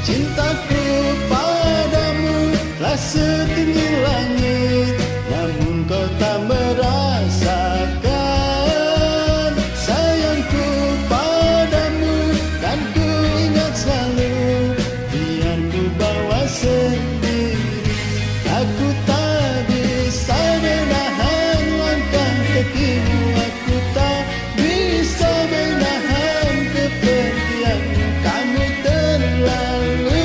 Cintaku padamu telah setinggi langit, namun kau tak merasakan. Sayangku padamu kan ku ingat selalu, biar ku bawa sendiri. Aku tak bisa menahan langkah kakimu, aku tak bisa menahan kepergianmu. Kamu terlalu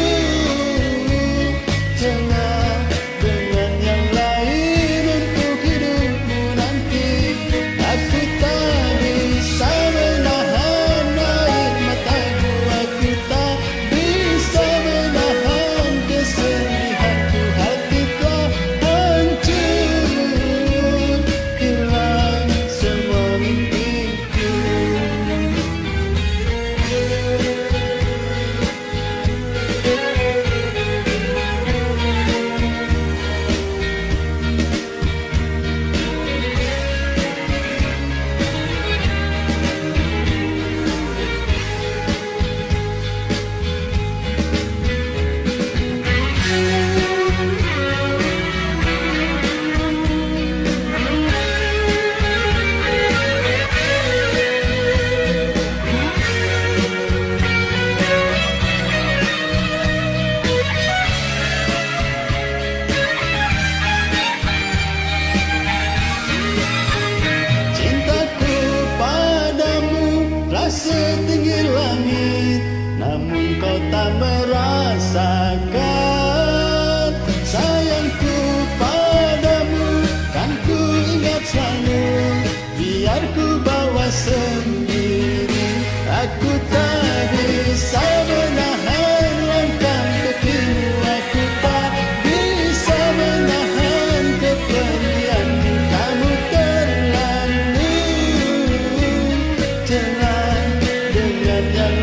tengah dengan yang lain untuk hidupmu nanti. Aku tak bisa menahan air mataku, aku tak bisa menahan kesedihanku. Hati telah hancur, hilang semua mimpiku. Cintaku padamu telah setinggi langit, namun kau tak merasakan. Sayangku padamu kan ku ingat selalu, biar ku bawa sendiri. Aku tak bisa menahan langkah kakimu, aku tak bisa menahan kepergianmu. Kamu terlalu tengah dengan yang